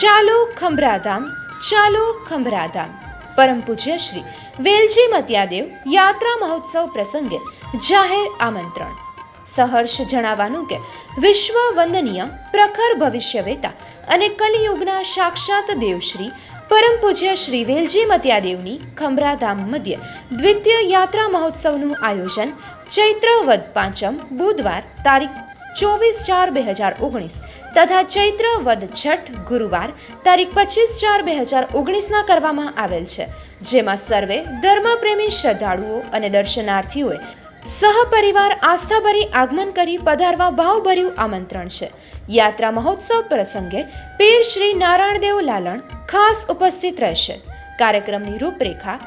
ચાલો ખંભરાધામ, ચાલો ખંભરાધામ. પરમ પૂજ્ય શ્રી વેલજી મતિયાદેવ યાત્રા મહોત્સવ પ્રસંગે જાહેર આમંત્રણ. સહર્ષ જણાવવાનું કે વિશ્વ વંદનીય પ્રખર ભવિષ્યવેતા અને કલિયુગના સાક્ષાત દેવશ્રી પરમ પૂજ્ય શ્રી વેલજી મતિયાદેવની ખંભરાધામ મધ્ય દ્વિતીય યાત્રા મહોત્સવનું આયોજન ચૈત્ર વદ પાંચમ બુધવાર તારીખ 24/4/2019 તથા ચૈત્ર વદ છઠ ગુરુવાર તારીખ 25/4/2019 કરવામાં આવેલ છે, જેમાં સર્વે ધર્મપ્રેમી શ્રદ્ધાળુઓ અને દર્શનાર્થીઓએ સહપરિવાર આસ્થાભરી આગમન કરી પધારવા ભાવભર્યું આમંત્રણ છે. યાત્રા મહોત્સવ પ્રસંગે પીર શ્રી નારાયણદેવ લાલણ ખાસ ઉપસ્થિત રહેશે. કાર્યક્રમની રૂપરેખા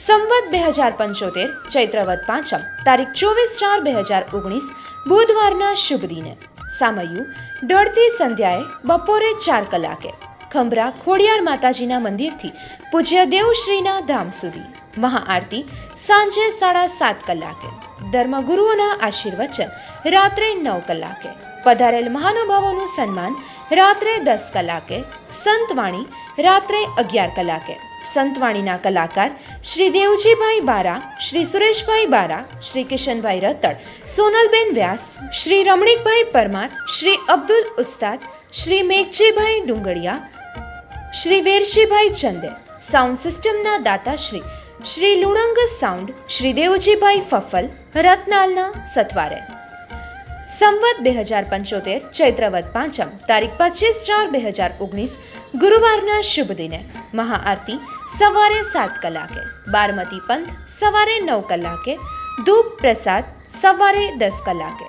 સંવત 2075 ચૈત્રવદ પાંચમ તારીખ 24/4/2019 બુધવારના શુભ દિને. સામયુ ઢળતી સંધ્યાએ બપોરે 4 કલાકે ખંભરા ખોડિયાર માતાજીના મંદિરથી પૂજ્ય દેવશ્રીના ધામ સુધી. મહાઆરતી સાંજે 7:30 કલાકે. ધર્મગુરુઓના આશીર્વચન રાત્રે 9 કલાકે. પધારેલ મહાનુભાવોનું સન્માન રાત્રે 10 કલાકે. સંતવાણી રાત્રે 11 કલાકે. સંતવાણીના કલાકાર શ્રી દેવજીભાઈ બારા, શ્રી સુરેશભાઈ બારા, શ્રી કિશનભાઈ રતડ, સોનલબેન વ્યાસ, શ્રી રમણીકભાઈ પરમાર, શ્રી અબ્દુલ ઉસ્તાદ, શ્રી મેઘજીભાઈ ડુંગળિયા, શ્રી વેરશીભાઈ ચંદે. સાઉન્ડ સિસ્ટમના દાતાશ્રી શ્રી લુણંગ સાઉન્ડ, શ્રી દેવજીભાઈ ફફલ, રત્નાલના સથવારે. સંવત 2075 ચૈત્રવદ પાંચમ તારીખ 25/4/2019 ગુરુવારના શુભ દિને. મહાઆરતી સવારે 7 કલાકે. બારમતી પંથ સવારે 9 કલાકે. ધૂપ પ્રસાદ સવારે 10 કલાકે.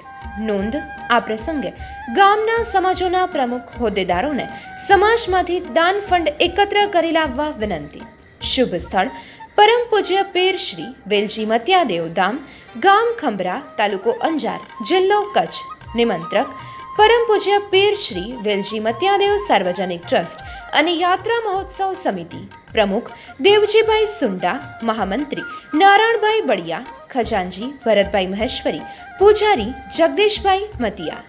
નોંધ: આ પ્રસંગે ગામના સમાજોના પ્રમુખ હોદ્દેદારોને સમાજમાંથી દાન ફંડ એકત્ર કરી લાવવા વિનંતી. શુભ સ્થળ પરમ પૂજ્ય પીર શ્રી વેલજી મતિયાદેવ ધામ, ગામ ખંભરા, તાલુકો અંજાર, જિલ્લો કચ્છ. નિમંત્રક પરમ પૂજ્ય પીર શ્રી વેલજી મતિયાદેવ સાર્વજનિક ટ્રસ્ટ અને યાત્રા મહોત્સવ સમિતિ. પ્રમુખ દેવજીભાઈ સુંડા, મહામંત્રી નારાયણભાઈ બળિયા, ખજાનજી ભરતભાઈ મહેશ્વરી, પૂજારી જગદીશભાઈ મતિયા.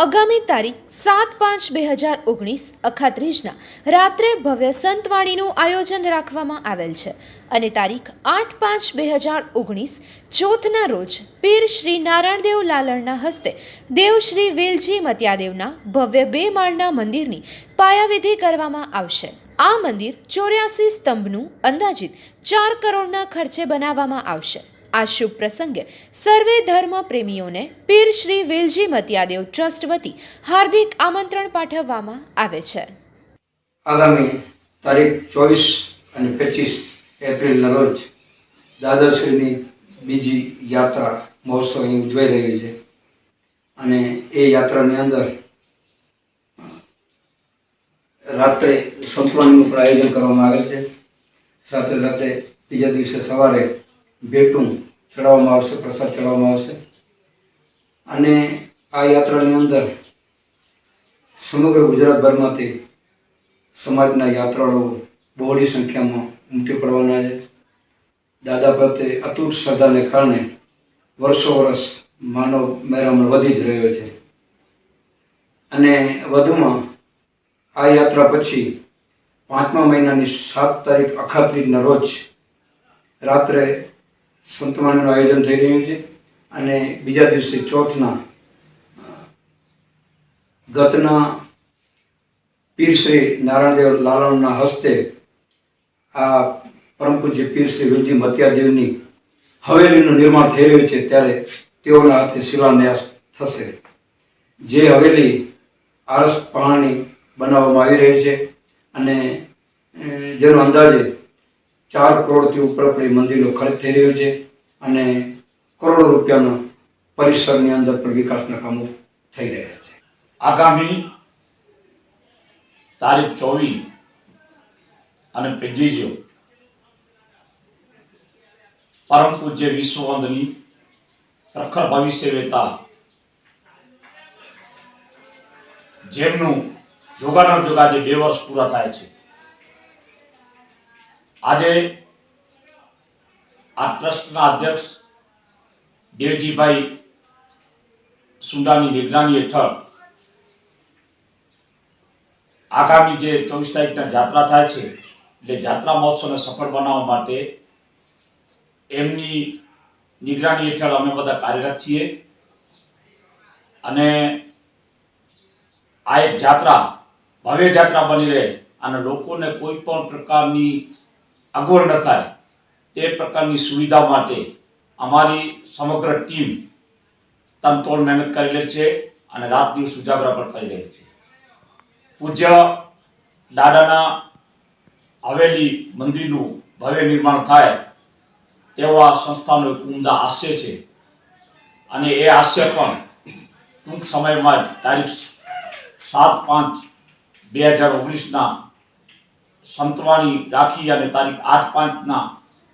આગામી તારીખ 7/5/2019 અખાત્રીજના રાત્રે ભવ્ય સંતવાણીનું આયોજન રાખવામાં આવેલ છે અને તારીખ 8/5/2019 ચોથના રોજ પીર શ્રી નારાયણદેવ લાલણના હસ્તે દેવશ્રી વેલજી મતિયાદેવના ભવ્ય 2 માળના મંદિરની પાયાવિધિ કરવામાં આવશે. આ મંદિર 84 સ્તંભનું અંદાજિત 4 કરોડના ખર્ચે બનાવવામાં આવશે. આ શુભ પ્રસંગે સર્વે ધર્મ પ્રેમીઓને પીર શ્રી વેલજી મતિયાદેવ ટ્રસ્ટ વતી હાર્દિક આમંત્રણ પાઠવવામાં આવે છે. આગામી તારીખ 24 અને 25 એપ્રિલના રોજ દાદાશ્રીની બીજી યાત્રા મહોત્સવ અહીં ઉજવાઈ રહી છે અને એ યાત્રાની અંદર રાત્રે સંતવાણીનું પણ આયોજન કરવામાં આવેલ છે. સાથે સાથે બીજા દિવસે સવારે ભેટું ચડાવવામાં આવશે, પ્રસાદ ચડાવવામાં આવશે અને આ યાત્રાની અંદર સમગ્ર ગુજરાતભરમાંથી સમાજના યાત્રાળુઓ બહોળી સંખ્યામાં ઉમટી પડવાના છે. દાદા પ્રત્યે અતૂટ શ્રદ્ધાને કારણે વર્ષો વર્ષ માનવ મહેરામણ વધી જ રહ્યો છે અને વધુમાં આ યાત્રા પછી 5મા મહિનાની 7 તારીખ અખાત્રીજના રોજ રાત્રે સંતવાણીનું આયોજન થઈ રહ્યું છે અને બીજા દિવસે ચોથના ગતના પીર શ્રી નારાયણદેવ લાલણના હસ્તે આ પરમ પૂજ્ય પીર શ્રી વેલજી મતિયાદેવની હવેલીનું નિર્માણ થઈ રહ્યું છે ત્યારે તેઓના હાથે શિલાન્યાસ થશે. જે હવેલી આરસ પહાણી બનાવવામાં આવી રહી છે અને જેનો અંદાજે 4 કરોડથી ઉપર મંદિરનો ખર્ચ થઈ રહ્યો છે અને કરોડો રૂપિયાના પરિસરની અંદર પણ વિકાસના કામો થઈ રહ્યા છે. આગામી તારીખ 24 અને 25 પરમ પૂજ્ય વિશ્વવંદની પ્રખર ભવિષ્યવેતા જેમનું જોગાનો જોગાજે 2 વર્ષ પૂરા થાય છે. આજે આ ટ્રસ્ટના અધ્યક્ષ દેવજીભાઈ સુંડાની નિગરાની હેઠળ આગામી જે 24 તારીખના જાત્રા થાય છે એટલે જાત્રા મહોત્સવને સફળ બનાવવા માટે એમની નિગરાની હેઠળ અમે બધા કાર્યરત છીએ અને આ એક જાત્રા ભવ્ય જાત્રા બની રહે અને લોકોને કોઈ પણ પ્રકારની અગવડ ન થાય તે પ્રકારની સુવિધા માટે અમારી સમગ્ર ટીમ તનતોડ મહેનત કરી રહી છે અને રાત દિવસ ઉજાગરા પણ કરી રહી છે. પૂજ્ય દાદાના હવેલી મંદિરનું ભવ્ય નિર્માણ થાય તેવા સંસ્થાનો એક ઉમદા આશય છે અને એ આશય પણ ટૂંક સમયમાં જ તારીખ 7/5/2019 સંતવાણી રાખી અને તારીખ 8/5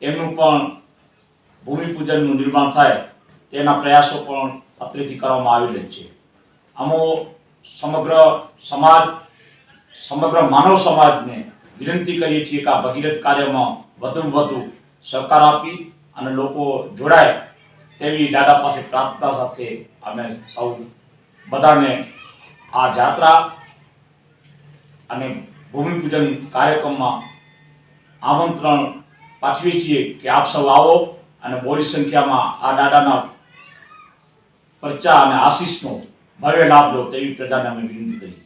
એમનું પણ ભૂમિપૂજનનું નિર્માણ થાય તેના પ્રયાસો પણ અત્રેથી કરવામાં આવી રહ્યા છે. અમો સમગ્ર માનવ સમાજને વિનંતી કરીએ છીએ કે આ ભગીરથ કાર્યમાં વધુમાં વધુ સહકાર આપી અને લોકો જોડાય તેવી દાદા પાસે પ્રાર્થના સાથે અમે સૌ બધાને આ જાત્રા અને ભૂમિપૂજન કાર્યક્રમમાં આમંત્રણ પાઠવીએ છીએ કે આપ સૌ આવો અને બહોળી સંખ્યામાં આ દાદાના પ્રચા અને આશીષનો ભવ્ય લાભ લો તેવી પ્રજાને અમે વિનંતી કરીએ છીએ.